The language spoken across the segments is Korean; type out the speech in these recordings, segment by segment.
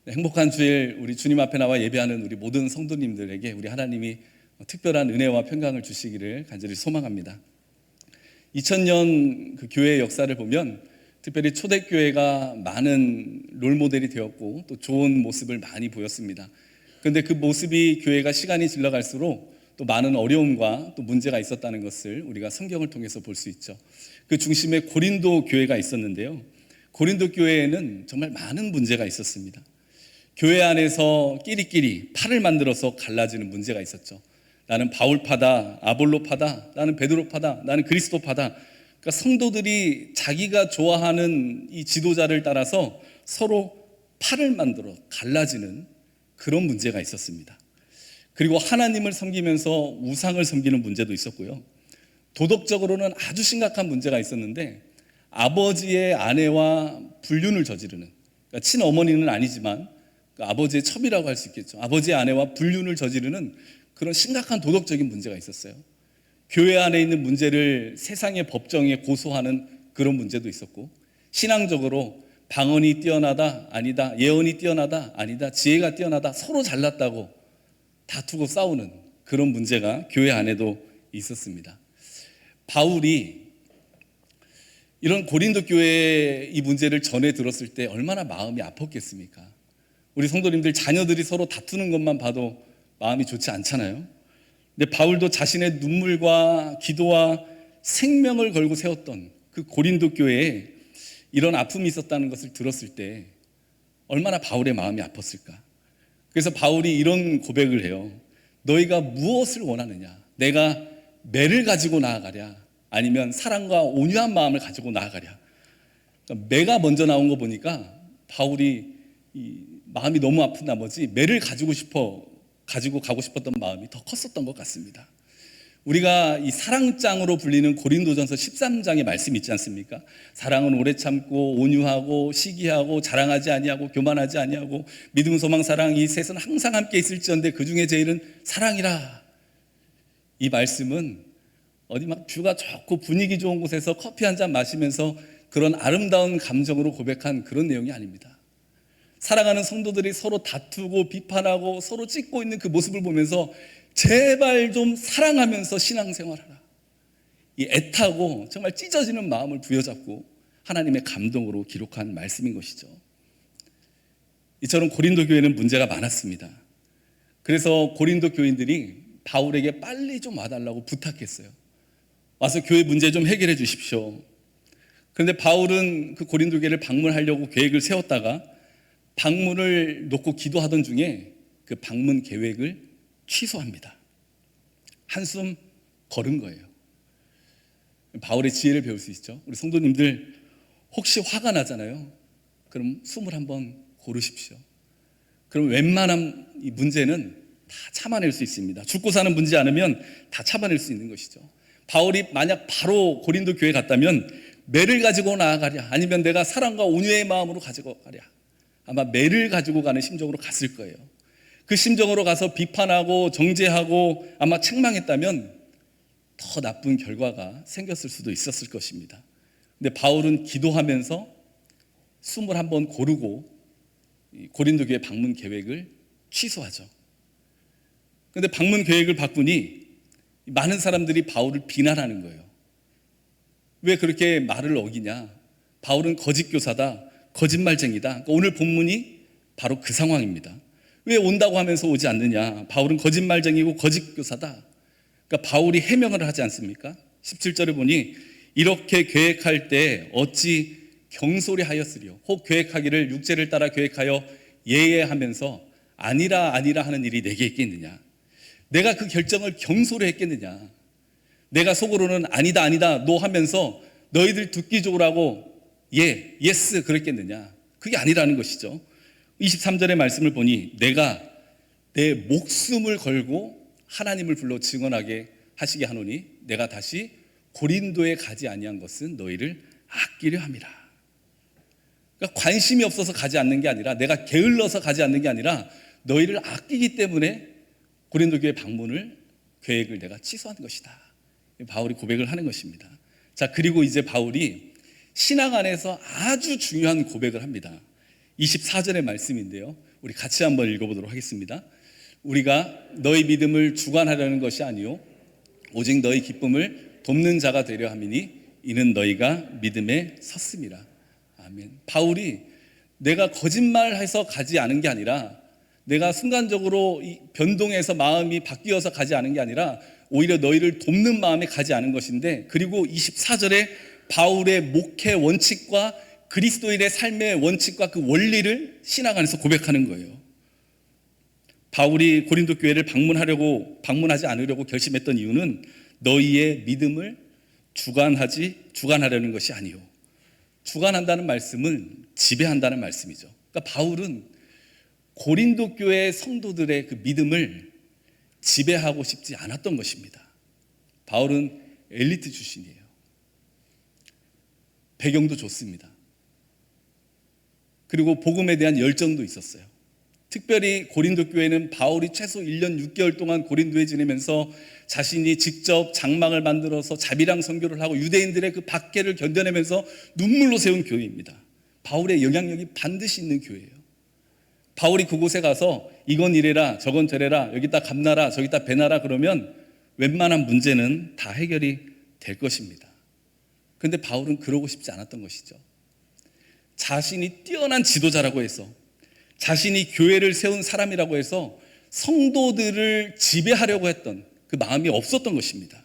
행복한 주일 우리 주님 앞에 나와 예배하는 우리 모든 성도님들에게 우리 하나님이 특별한 은혜와 평강을 주시기를 간절히 소망합니다. 2000년 그 교회의 역사를 보면 특별히 초대교회가 많은 롤모델이 되었고 또 좋은 모습을 많이 보였습니다. 그런데 그 모습이 교회가 시간이 질러갈수록 또 많은 어려움과 또 문제가 있었다는 것을 우리가 성경을 통해서 볼 수 있죠. 그 중심에 고린도 교회가 있었는데요. 고린도 교회에는 정말 많은 문제가 있었습니다. 교회 안에서 끼리끼리 팔을 만들어서 갈라지는 문제가 있었죠. 나는 바울파다, 아볼로파다, 나는 베드로파다, 나는 그리스도파다. 그러니까 성도들이 자기가 좋아하는 이 지도자를 따라서 서로 팔을 만들어 갈라지는 그런 문제가 있었습니다. 그리고 하나님을 섬기면서 우상을 섬기는 문제도 있었고요. 도덕적으로는 아주 심각한 문제가 있었는데 아버지의 아내와 불륜을 저지르는, 그러니까 친어머니는 아니지만 아버지의 첩이라고 할 수 있겠죠. 아버지의 아내와 불륜을 저지르는 그런 심각한 도덕적인 문제가 있었어요. 교회 안에 있는 문제를 세상의 법정에 고소하는 그런 문제도 있었고, 신앙적으로 방언이 뛰어나다 아니다, 예언이 뛰어나다 아니다, 지혜가 뛰어나다, 서로 잘났다고 다투고 싸우는 그런 문제가 교회 안에도 있었습니다. 바울이 이런 고린도 교회의 이 문제를 전해 들었을 때 얼마나 마음이 아팠겠습니까? 우리 성도님들 자녀들이 서로 다투는 것만 봐도 마음이 좋지 않잖아요. 근데 바울도 자신의 눈물과 기도와 생명을 걸고 세웠던 그 고린도 교회에 이런 아픔이 있었다는 것을 들었을 때 얼마나 바울의 마음이 아팠을까. 그래서 바울이 이런 고백을 해요. 너희가 무엇을 원하느냐? 내가 매를 가지고 나아가랴? 아니면 사랑과 온유한 마음을 가지고 나아가랴? 그러니까 매가 먼저 나온 거 보니까 바울이 마음이 너무 아픈 나머지 매를 가지고 가고 싶었던 마음이 더 컸었던 것 같습니다. 우리가 이 사랑장으로 불리는 고린도전서 13장의 말씀이 있지 않습니까? 사랑은 오래 참고 온유하고 시기하고 자랑하지 아니하고 교만하지 아니하고 믿음 소망 사랑 이 셋은 항상 함께 있을지언데 그 중에 제일은 사랑이라. 이 말씀은 어디 막 뷰가 좋고 분위기 좋은 곳에서 커피 한 잔 마시면서 그런 아름다운 감정으로 고백한 그런 내용이 아닙니다. 사랑하는 성도들이 서로 다투고 비판하고 서로 찢고 있는 그 모습을 보면서 제발 좀 사랑하면서 신앙생활하라. 이 애타고 정말 찢어지는 마음을 부여잡고 하나님의 감동으로 기록한 말씀인 것이죠. 이처럼 고린도 교회는 문제가 많았습니다. 그래서 고린도 교인들이 바울에게 빨리 좀 와달라고 부탁했어요. 와서 교회 문제 좀 해결해 주십시오. 그런데 바울은 그 고린도 교회를 방문하려고 계획을 세웠다가 방문을 놓고 기도하던 중에 그 방문 계획을 취소합니다. 한숨 걸은 거예요. 바울의 지혜를 배울 수 있죠. 우리 성도님들 혹시 화가 나잖아요. 그럼 숨을 한번 고르십시오. 그럼 웬만한 이 문제는 다 참아낼 수 있습니다. 죽고 사는 문제 않으면 다 참아낼 수 있는 것이죠. 바울이 만약 바로 고린도 교회 갔다면 매를 가지고 나아가랴 아니면 내가 사랑과 온유의 마음으로 가지고 가랴 아마 매를 가지고 가는 심정으로 갔을 거예요. 그 심정으로 가서 비판하고 정죄하고 아마 책망했다면 더 나쁜 결과가 생겼을 수도 있었을 것입니다. 근데 바울은 기도하면서 숨을 한번 고르고 고린도 교회 방문 계획을 취소하죠. 그런데 방문 계획을 바꾸니 많은 사람들이 바울을 비난하는 거예요. 왜 그렇게 말을 어기냐? 바울은 거짓 교사다, 거짓말쟁이다. 그러니까 오늘 본문이 바로 그 상황입니다. 왜 온다고 하면서 오지 않느냐? 바울은 거짓말쟁이고 거짓 교사다. 그러니까 바울이 해명을 하지 않습니까? 17절에 보니 이렇게 계획할 때 어찌 경솔히 하였으리요. 혹 계획하기를 육체를 따라 계획하여 예예하면서 아니라 하는 일이 내게 있겠느냐? 내가 그 결정을 경솔히 했겠느냐? 내가 속으로는 아니다 너 하면서 너희들 듣기 좋으라고 예스 그랬겠느냐? 그게 아니라는 것이죠. 23절의 말씀을 보니 내가 내 목숨을 걸고 하나님을 불러 증언하게 하시게 하노니 내가 다시 고린도에 가지 아니한 것은 너희를 아끼려 함이라. 그러니까 관심이 없어서 가지 않는 게 아니라 내가 게을러서 가지 않는 게 아니라 너희를 아끼기 때문에 고린도 교회 방문을 계획을 내가 취소한 것이다. 바울이 고백을 하는 것입니다. 자, 그리고 이제 바울이 신앙 안에서 아주 중요한 고백을 합니다. 24절의 말씀인데요. 우리 같이 한번 읽어보도록 하겠습니다. 우리가 너희 믿음을 주관하려는 것이 아니요 오직 너희 기쁨을 돕는 자가 되려 함이니 이는 너희가 믿음에 섰음이라. 아멘. 바울이 내가 거짓말해서 가지 않은 게 아니라, 내가 순간적으로 변동해서 마음이 바뀌어서 가지 않은 게 아니라 오히려 너희를 돕는 마음에 가지 않은 것인데, 그리고 24절에 바울의 목회 원칙과 그리스도인의 삶의 원칙과 그 원리를 신학 안에서 고백하는 거예요. 바울이 고린도 교회를 방문하지 않으려고 결심했던 이유는 너희의 믿음을 주관하려는 것이 아니요. 주관한다는 말씀은 지배한다는 말씀이죠. 그러니까 바울은 고린도 교회 성도들의 그 믿음을 지배하고 싶지 않았던 것입니다. 바울은 엘리트 출신이에요. 배경도 좋습니다. 그리고 복음에 대한 열정도 있었어요. 특별히 고린도 교회는 바울이 최소 1년 6개월 동안 고린도에 지내면서 자신이 직접 장막을 만들어서 자비랑 선교를 하고 유대인들의 그 박해를 견뎌내면서 눈물로 세운 교회입니다. 바울의 영향력이 반드시 있는 교회예요. 바울이 그곳에 가서 이건 이래라 저건 저래라 여기다 감나라 저기다 배나라 그러면 웬만한 문제는 다 해결이 될 것입니다. 그런데 바울은 그러고 싶지 않았던 것이죠. 자신이 뛰어난 지도자라고 해서, 자신이 교회를 세운 사람이라고 해서 성도들을 지배하려고 했던 그 마음이 없었던 것입니다.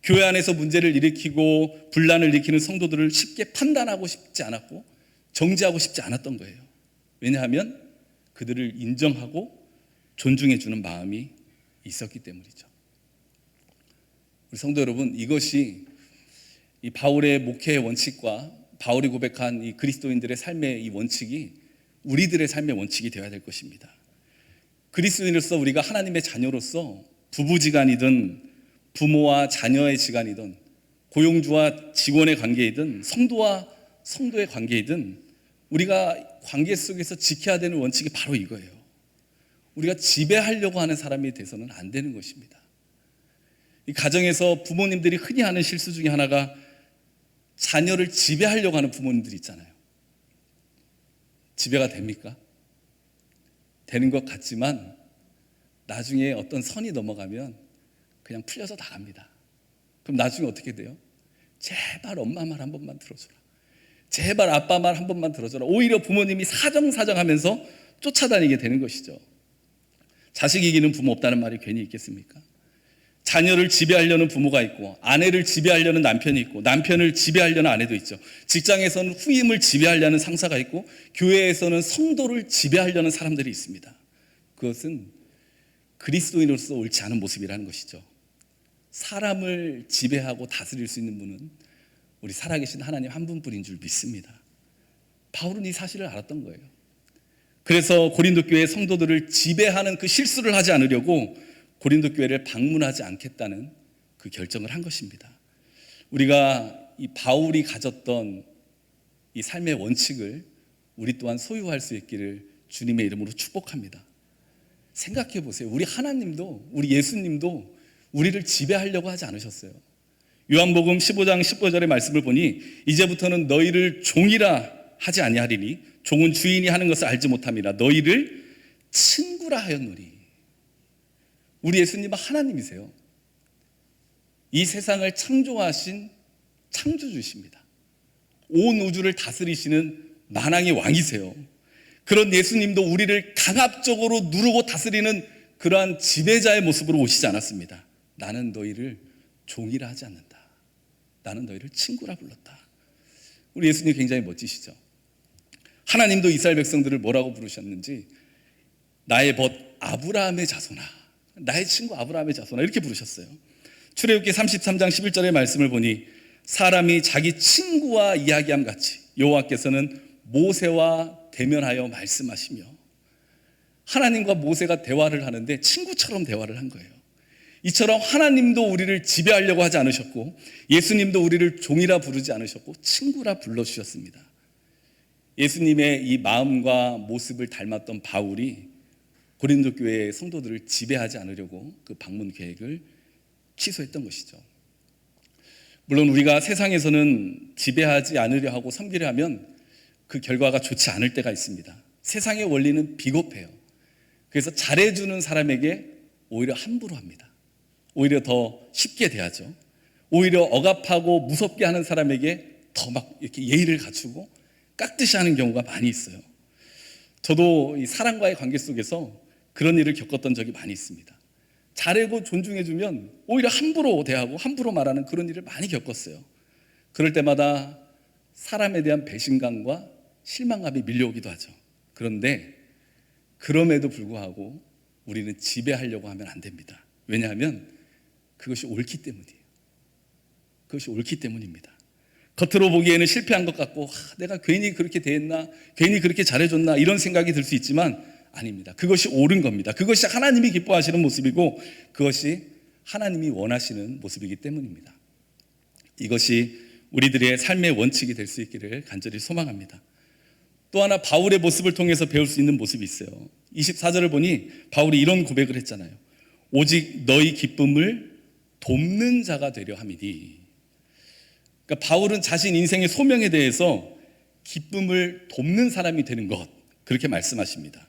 교회 안에서 문제를 일으키고 분란을 일으키는 성도들을 쉽게 판단하고 싶지 않았고 정죄하고 싶지 않았던 거예요. 왜냐하면 그들을 인정하고 존중해 주는 마음이 있었기 때문이죠. 우리 성도 여러분, 이것이 이 바울의 목회의 원칙과 바울이 고백한 이 그리스도인들의 삶의 이 원칙이 우리들의 삶의 원칙이 되어야 될 것입니다. 그리스도인으로서 우리가 하나님의 자녀로서 부부지간이든 부모와 자녀의 지간이든 고용주와 직원의 관계이든 성도와 성도의 관계이든 우리가 관계 속에서 지켜야 되는 원칙이 바로 이거예요. 우리가 지배하려고 하는 사람이 돼서는 안 되는 것입니다. 이 가정에서 부모님들이 흔히 하는 실수 중에 하나가 자녀를 지배하려고 하는 부모님들이 있잖아요. 지배가 됩니까? 되는 것 같지만 나중에 어떤 선이 넘어가면 그냥 풀려서 나갑니다. 그럼 나중에 어떻게 돼요? 제발 엄마 말 한 번만 들어줘라. 제발 아빠 말 한 번만 들어줘라. 오히려 부모님이 사정하면서 쫓아다니게 되는 것이죠. 자식 이기는 부모 없다는 말이 괜히 있겠습니까? 자녀를 지배하려는 부모가 있고, 아내를 지배하려는 남편이 있고, 남편을 지배하려는 아내도 있죠. 직장에서는 후임을 지배하려는 상사가 있고, 교회에서는 성도를 지배하려는 사람들이 있습니다. 그것은 그리스도인으로서 옳지 않은 모습이라는 것이죠. 사람을 지배하고 다스릴 수 있는 분은 우리 살아계신 하나님 한 분뿐인 줄 믿습니다. 바울은 이 사실을 알았던 거예요. 그래서 고린도 교회 성도들을 지배하는 그 실수를 하지 않으려고 고린도 교회를 방문하지 않겠다는 그 결정을 한 것입니다. 우리가 이 바울이 가졌던 이 삶의 원칙을 우리 또한 소유할 수 있기를 주님의 이름으로 축복합니다. 생각해 보세요. 우리 하나님도, 우리 예수님도 우리를 지배하려고 하지 않으셨어요. 요한복음 15장 15절의 말씀을 보니 이제부터는 너희를 종이라 하지 아니하리니 종은 주인이 하는 것을 알지 못함이라 너희를 친구라 하였노니. 우리 예수님은 하나님이세요. 이 세상을 창조하신 창조주이십니다. 온 우주를 다스리시는 만왕의 왕이세요. 그런 예수님도 우리를 강압적으로 누르고 다스리는 그러한 지배자의 모습으로 오시지 않았습니다. 나는 너희를 종이라 하지 않는다. 나는 너희를 친구라 불렀다. 우리 예수님 굉장히 멋지시죠. 하나님도 이스라엘 백성들을 뭐라고 부르셨는지 나의 벗 아브라함의 자손아, 나의 친구 아브라함의 자손아 이렇게 부르셨어요. 출애굽기 33장 11절의 말씀을 보니 사람이 자기 친구와 이야기함 같이 여호와께서는 모세와 대면하여 말씀하시며, 하나님과 모세가 대화를 하는데 친구처럼 대화를 한 거예요. 이처럼 하나님도 우리를 지배하려고 하지 않으셨고 예수님도 우리를 종이라 부르지 않으셨고 친구라 불러주셨습니다. 예수님의 이 마음과 모습을 닮았던 바울이 고린도 교회의 성도들을 지배하지 않으려고 그 방문 계획을 취소했던 것이죠. 물론 우리가 세상에서는 지배하지 않으려 하고 섬기려 하면 그 결과가 좋지 않을 때가 있습니다. 세상의 원리는 비겁해요. 그래서 잘해주는 사람에게 오히려 함부로 합니다. 오히려 더 쉽게 대하죠. 오히려 억압하고 무섭게 하는 사람에게 더 막 이렇게 예의를 갖추고 깍듯이 하는 경우가 많이 있어요. 저도 이 사람과의 관계 속에서 그런 일을 겪었던 적이 많이 있습니다. 잘하고 존중해주면 오히려 함부로 대하고 함부로 말하는 그런 일을 많이 겪었어요. 그럴 때마다 사람에 대한 배신감과 실망감이 밀려오기도 하죠. 그런데 그럼에도 불구하고 우리는 지배하려고 하면 안 됩니다. 왜냐하면 그것이 옳기 때문이에요. 그것이 옳기 때문입니다. 겉으로 보기에는 실패한 것 같고 내가 괜히 그렇게 대했나, 괜히 그렇게 잘해줬나 이런 생각이 들 수 있지만 아닙니다. 그것이 옳은 겁니다. 그것이 하나님이 기뻐하시는 모습이고 그것이 하나님이 원하시는 모습이기 때문입니다. 이것이 우리들의 삶의 원칙이 될 수 있기를 간절히 소망합니다. 또 하나 바울의 모습을 통해서 배울 수 있는 모습이 있어요. 24절을 보니 바울이 이런 고백을 했잖아요. 오직 너희 기쁨을 돕는 자가 되려 함이니. 그러니까 바울은 자신 인생의 소명에 대해서 기쁨을 돕는 사람이 되는 것, 그렇게 말씀하십니다.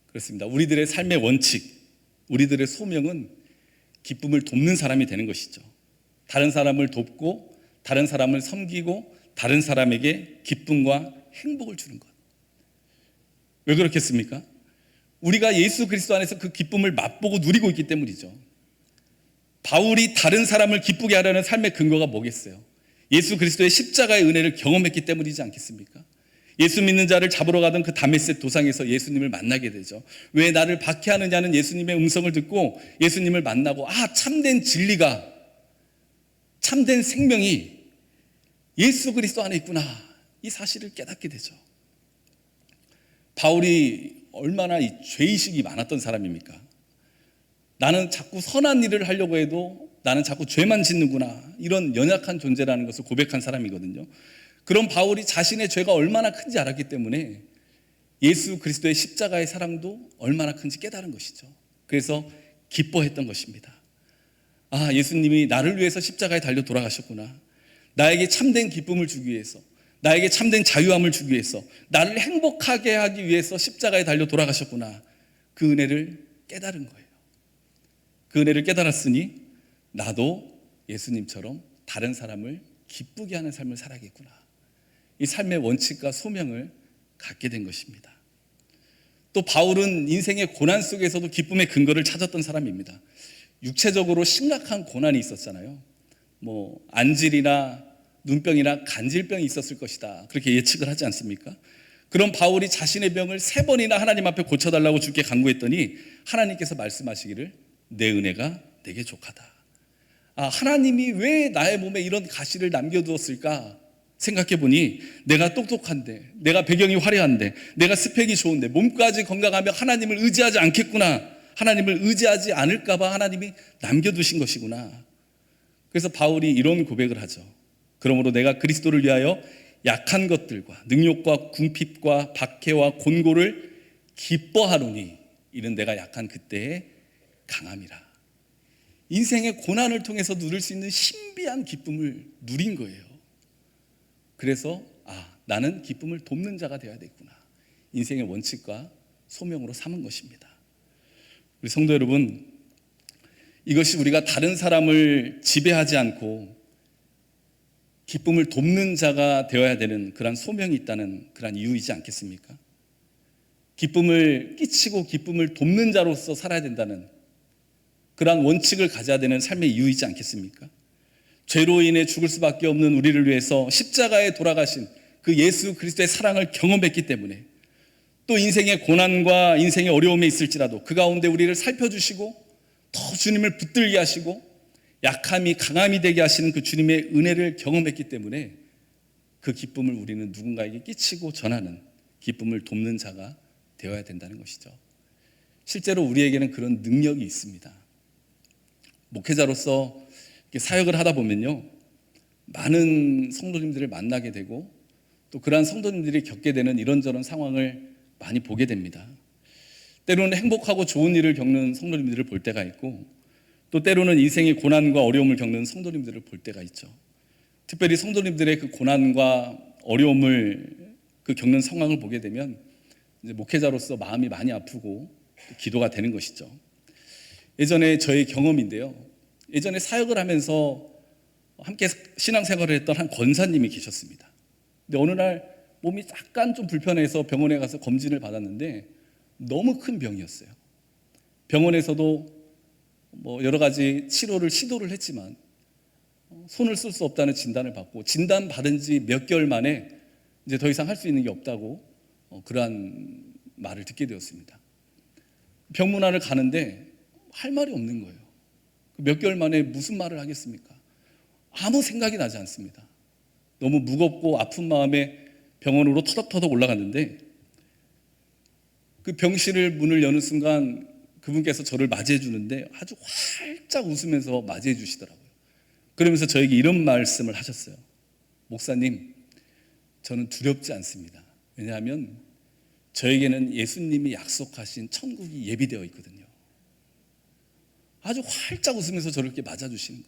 그렇습니다. 우리들의 삶의 원칙, 우리들의 소명은 기쁨을 돕는 사람이 되는 것이죠. 다른 사람을 돕고 다른 사람을 섬기고 다른 사람에게 기쁨과 행복을 주는 것. 왜 그렇겠습니까? 우리가 예수 그리스도 안에서 그 기쁨을 맛보고 누리고 있기 때문이죠. 바울이 다른 사람을 기쁘게 하려는 삶의 근거가 뭐겠어요? 예수 그리스도의 십자가의 은혜를 경험했기 때문이지 않겠습니까? 예수 믿는 자를 잡으러 가던 그 다메섹 도상에서 예수님을 만나게 되죠. 왜 나를 박해하느냐는 예수님의 음성을 듣고 예수님을 만나고 참된 진리가, 참된 생명이 예수 그리스도 안에 있구나, 이 사실을 깨닫게 되죠. 바울이 얼마나 이 죄의식이 많았던 사람입니까? 나는 자꾸 선한 일을 하려고 해도 나는 자꾸 죄만 짓는구나, 이런 연약한 존재라는 것을 고백한 사람이거든요. 그런 바울이 자신의 죄가 얼마나 큰지 알았기 때문에 예수 그리스도의 십자가의 사랑도 얼마나 큰지 깨달은 것이죠. 그래서 기뻐했던 것입니다. 예수님이 나를 위해서 십자가에 달려 돌아가셨구나. 나에게 참된 기쁨을 주기 위해서, 나에게 참된 자유함을 주기 위해서, 나를 행복하게 하기 위해서 십자가에 달려 돌아가셨구나. 그 은혜를 깨달은 거예요. 그 은혜를 깨달았으니 나도 예수님처럼 다른 사람을 기쁘게 하는 삶을 살아야겠구나. 이 삶의 원칙과 소명을 갖게 된 것입니다. 또 바울은 인생의 고난 속에서도 기쁨의 근거를 찾았던 사람입니다. 육체적으로 심각한 고난이 있었잖아요. 안질이나 눈병이나 간질병이 있었을 것이다, 그렇게 예측을 하지 않습니까? 그런 바울이 자신의 병을 3번이나 하나님 앞에 고쳐달라고 주께 간구했더니 하나님께서 말씀하시기를 내 은혜가 내게 족하다. 하나님이 왜 나의 몸에 이런 가시를 남겨두었을까 생각해보니 내가 똑똑한데, 내가 배경이 화려한데, 내가 스펙이 좋은데, 몸까지 건강하며 하나님을 의지하지 않겠구나, 하나님을 의지하지 않을까봐 하나님이 남겨두신 것이구나. 그래서 바울이 이런 고백을 하죠. 그러므로 내가 그리스도를 위하여 약한 것들과 능욕과 궁핍과 박해와 곤고를 기뻐하노니 이는 내가 약한 그때의 강함이라. 인생의 고난을 통해서 누릴 수 있는 신비한 기쁨을 누린 거예요. 그래서 나는 기쁨을 돕는 자가 되어야 되겠구나, 인생의 원칙과 소명으로 삼은 것입니다. 우리 성도 여러분, 이것이 우리가 다른 사람을 지배하지 않고 기쁨을 돕는 자가 되어야 되는 그런 소명이 있다는 그런 이유이지 않겠습니까? 기쁨을 끼치고 기쁨을 돕는 자로서 살아야 된다는 그러한 원칙을 가져야 되는 삶의 이유이지 않겠습니까? 죄로 인해 죽을 수밖에 없는 우리를 위해서 십자가에 돌아가신 그 예수 그리스도의 사랑을 경험했기 때문에, 또 인생의 고난과 인생의 어려움에 있을지라도 그 가운데 우리를 살펴주시고 더 주님을 붙들게 하시고 약함이 강함이 되게 하시는 그 주님의 은혜를 경험했기 때문에 그 기쁨을 우리는 누군가에게 끼치고 전하는, 기쁨을 돕는 자가 되어야 된다는 것이죠. 실제로 우리에게는 그런 능력이 있습니다. 목회자로서 사역을 하다 보면요, 많은 성도님들을 만나게 되고 또 그러한 성도님들이 겪게 되는 이런저런 상황을 많이 보게 됩니다. 때로는 행복하고 좋은 일을 겪는 성도님들을 볼 때가 있고, 또 때로는 인생의 고난과 어려움을 겪는 성도님들을 볼 때가 있죠. 특별히 성도님들의 그 고난과 어려움을 겪는 상황을 보게 되면 이제 목회자로서 마음이 많이 아프고 기도가 되는 것이죠. 예전에 저의 경험인데요. 예전에 사역을 하면서 함께 신앙생활을 했던 한 권사님이 계셨습니다. 근데 어느 날 몸이 약간 좀 불편해서 병원에 가서 검진을 받았는데 너무 큰 병이었어요. 병원에서도 뭐 여러 가지 치료를 시도를 했지만 손을 쓸 수 없다는 진단을 받고, 진단 받은 지 몇 개월 만에 이제 더 이상 할 수 있는 게 없다고 그러한 말을 듣게 되었습니다. 병문안을 가는데 할 말이 없는 거예요. 몇 개월 만에 무슨 말을 하겠습니까? 아무 생각이 나지 않습니다. 너무 무겁고 아픈 마음에 병원으로 터덕터덕 올라갔는데, 그 병실을 문을 여는 순간 그분께서 저를 맞이해 주는데 아주 활짝 웃으면서 맞이해 주시더라고요. 그러면서 저에게 이런 말씀을 하셨어요. 목사님, 저는 두렵지 않습니다. 왜냐하면 저에게는 예수님이 약속하신 천국이 예비되어 있거든요. 아주 활짝 웃으면서 저를 이렇게 맞아주시는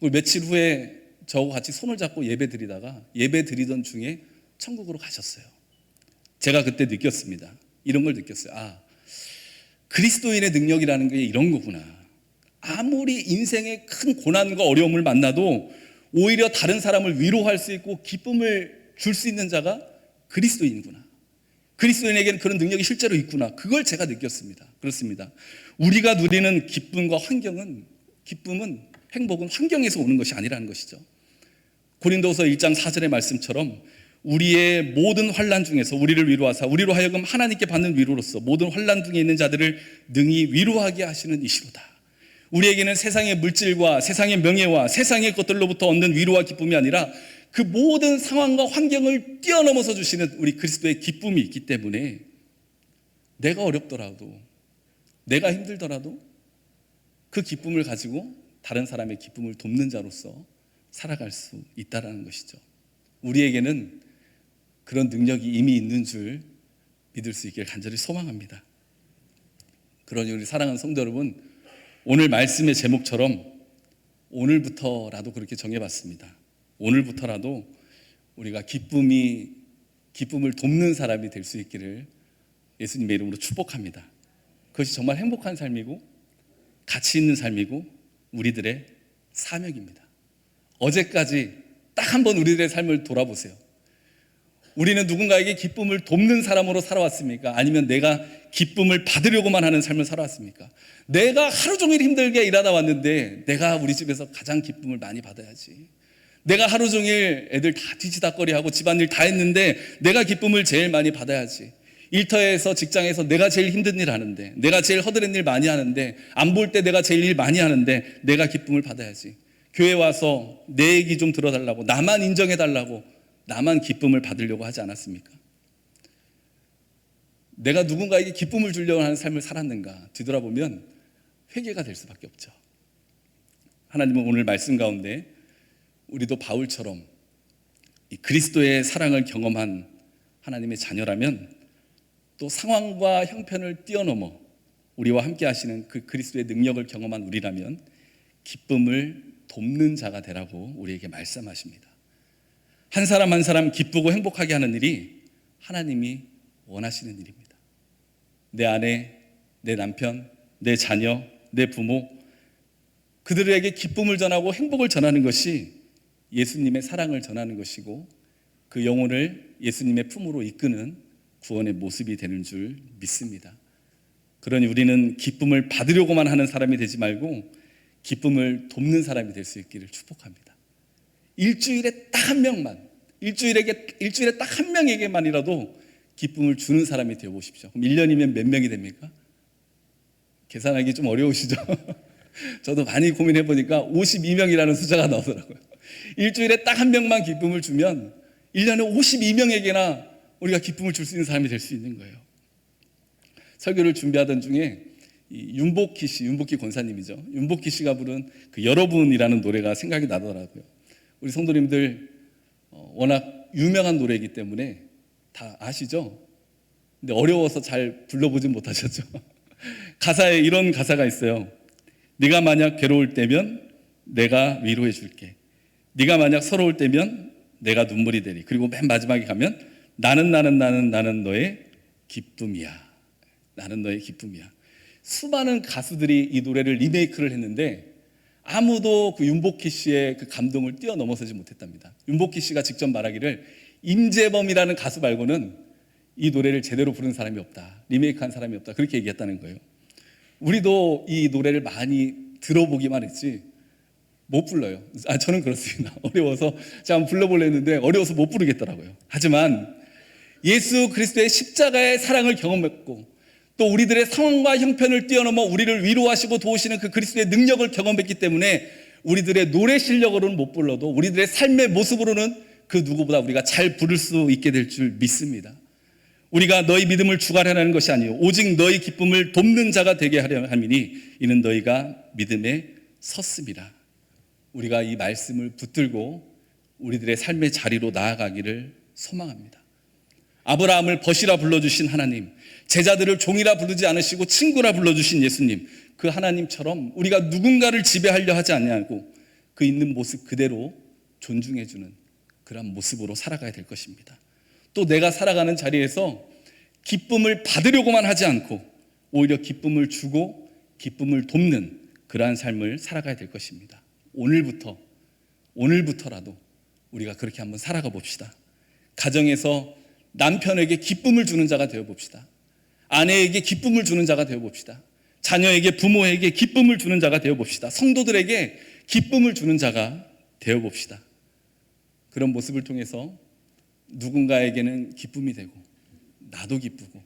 거예요. 며칠 후에 저하고 같이 손을 잡고 예배 드리다가 예배 드리던 중에 천국으로 가셨어요. 제가 그때 느꼈습니다. 이런 걸 느꼈어요. 아, 그리스도인의 능력이라는 게 이런 거구나. 아무리 인생의 큰 고난과 어려움을 만나도 오히려 다른 사람을 위로할 수 있고 기쁨을 줄 수 있는 자가 그리스도인이구나. 그리스도인에게는 그런 능력이 실제로 있구나. 그걸 제가 느꼈습니다. 그렇습니다. 우리가 누리는 기쁨과 기쁨은, 행복은 환경에서 오는 것이 아니라는 것이죠. 고린도서 1장 4절의 말씀처럼 우리의 모든 환난 중에서 우리를 위로하사 우리로 하여금 하나님께 받는 위로로서 모든 환난 중에 있는 자들을 능히 위로하게 하시는 이시로다. 우리에게는 세상의 물질과 세상의 명예와 세상의 것들로부터 얻는 위로와 기쁨이 아니라 그 모든 상황과 환경을 뛰어넘어서 주시는 우리 그리스도의 기쁨이 있기 때문에 내가 어렵더라도, 내가 힘들더라도 그 기쁨을 가지고 다른 사람의 기쁨을 돕는 자로서 살아갈 수 있다는 것이죠. 우리에게는 그런 능력이 이미 있는 줄 믿을 수 있기를 간절히 소망합니다. 그러니 우리 사랑하는 성도 여러분, 오늘 말씀의 제목처럼 오늘부터라도 그렇게 정해봤습니다. 오늘부터라도 우리가 기쁨을 돕는 사람이 될 수 있기를 예수님의 이름으로 축복합니다. 그것이 정말 행복한 삶이고 가치 있는 삶이고 우리들의 사명입니다. 어제까지 딱 한 번 우리들의 삶을 돌아보세요. 우리는 누군가에게 기쁨을 돕는 사람으로 살아왔습니까? 아니면 내가 기쁨을 받으려고만 하는 삶을 살아왔습니까? 내가 하루 종일 힘들게 일하다 왔는데 내가 우리 집에서 가장 기쁨을 많이 받아야지. 내가 하루 종일 애들 다 뒤지다꺼리하고 집안일 다 했는데 내가 기쁨을 제일 많이 받아야지. 일터에서 직장에서 내가 제일 힘든 일 하는데, 내가 제일 허드렛 일 많이 하는데, 안 볼 때 내가 제일 일 많이 하는데 내가 기쁨을 받아야지. 교회 와서 내 얘기 좀 들어달라고, 나만 인정해달라고, 나만 기쁨을 받으려고 하지 않았습니까? 내가 누군가에게 기쁨을 주려고 하는 삶을 살았는가 뒤돌아보면 회개가 될 수밖에 없죠. 하나님은 오늘 말씀 가운데 우리도 바울처럼 이 그리스도의 사랑을 경험한 하나님의 자녀라면, 또 상황과 형편을 뛰어넘어 우리와 함께 하시는 그 그리스도의 능력을 경험한 우리라면 기쁨을 돕는 자가 되라고 우리에게 말씀하십니다. 한 사람 한 사람 기쁘고 행복하게 하는 일이 하나님이 원하시는 일입니다. 내 아내, 내 남편, 내 자녀, 내 부모, 그들에게 기쁨을 전하고 행복을 전하는 것이 예수님의 사랑을 전하는 것이고, 그 영혼을 예수님의 품으로 이끄는 구원의 모습이 되는 줄 믿습니다. 그러니 우리는 기쁨을 받으려고만 하는 사람이 되지 말고 기쁨을 돕는 사람이 될 수 있기를 축복합니다. 일주일에 딱 한 명만, 일주일에 딱 한 명에게만이라도 기쁨을 주는 사람이 되어 보십시오. 그럼 1년이면 몇 명이 됩니까? 계산하기 좀 어려우시죠? 저도 많이 고민해 보니까 52명이라는 숫자가 나오더라고요. 일주일에 딱 한 명만 기쁨을 주면 1년에 52명에게나 우리가 기쁨을 줄 수 있는 사람이 될 수 있는 거예요. 설교를 준비하던 중에 윤복희 권사님이죠. 윤복희 씨가 부른 그 여러분이라는 노래가 생각이 나더라고요. 우리 성도님들 워낙 유명한 노래이기 때문에 다 아시죠? 근데 어려워서 잘 불러보진 못하셨죠. 가사에 이런 가사가 있어요. 네가 만약 괴로울 때면 내가 위로해 줄게. 네가 만약 서러울 때면 내가 눈물이 되리. 그리고 맨 마지막에 가면 나는 너의 기쁨이야. 나는 너의 기쁨이야. 수많은 가수들이 이 노래를 리메이크를 했는데 아무도 그 윤복희 씨의 그 감동을 뛰어넘어서지 못했답니다. 윤복희 씨가 직접 말하기를 임재범이라는 가수 말고는 이 노래를 제대로 부른 사람이 없다. 리메이크한 사람이 없다. 그렇게 얘기했다는 거예요. 우리도 이 노래를 많이 들어보기만 했지 못 불러요. 저는 그렇습니다. 어려워서 제가 한번 불러보려 했는데 어려워서 못 부르겠더라고요. 하지만 예수 그리스도의 십자가의 사랑을 경험했고 또 우리들의 상황과 형편을 뛰어넘어 우리를 위로하시고 도우시는 그 그리스도의 능력을 경험했기 때문에 우리들의 노래 실력으로는 못 불러도 우리들의 삶의 모습으로는 그 누구보다 우리가 잘 부를 수 있게 될 줄 믿습니다. 우리가 너희 믿음을 주관하는 것이 아니요 오직 너희 기쁨을 돕는 자가 되게 하려 함이니 이는 너희가 믿음에 섰습니다. 우리가 이 말씀을 붙들고 우리들의 삶의 자리로 나아가기를 소망합니다. 아브라함을 벗이라 불러주신 하나님, 제자들을 종이라 부르지 않으시고 친구라 불러주신 예수님, 그 하나님처럼 우리가 누군가를 지배하려 하지 않냐고 그 있는 모습 그대로 존중해주는 그런 모습으로 살아가야 될 것입니다. 또 내가 살아가는 자리에서 기쁨을 받으려고만 하지 않고 오히려 기쁨을 주고 기쁨을 돕는 그러한 삶을 살아가야 될 것입니다. 오늘부터라도 우리가 그렇게 한번 살아가 봅시다. 가정에서 남편에게 기쁨을 주는 자가 되어 봅시다. 아내에게 기쁨을 주는 자가 되어 봅시다. 자녀에게, 부모에게 기쁨을 주는 자가 되어 봅시다. 성도들에게 기쁨을 주는 자가 되어 봅시다. 그런 모습을 통해서 누군가에게는 기쁨이 되고 나도 기쁘고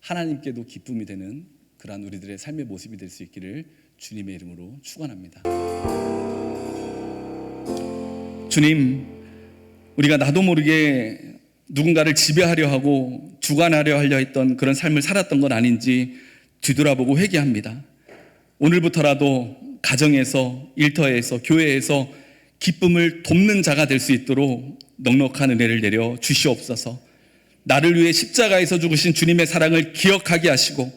하나님께도 기쁨이 되는 그러한 우리들의 삶의 모습이 될 수 있기를 주님의 이름으로 축원합니다. 주님, 우리가 나도 모르게 누군가를 지배하려 하고 주관하려 하려 했던 그런 삶을 살았던 건 아닌지 뒤돌아보고 회개합니다. 오늘부터라도 가정에서, 일터에서, 교회에서 기쁨을 돕는 자가 될 수 있도록 넉넉한 은혜를 내려 주시옵소서. 나를 위해 십자가에서 죽으신 주님의 사랑을 기억하게 하시고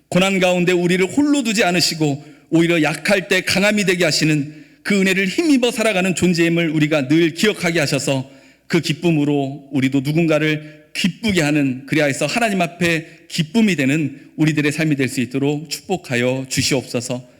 고난 가운데 우리를 홀로 두지 않으시고 오히려 약할 때 강함이 되게 하시는 그 은혜를 힘입어 살아가는 존재임을 우리가 늘 기억하게 하셔서 그 기쁨으로 우리도 누군가를 기쁘게 하는, 그리하여서 하나님 앞에 기쁨이 되는 우리들의 삶이 될 수 있도록 축복하여 주시옵소서.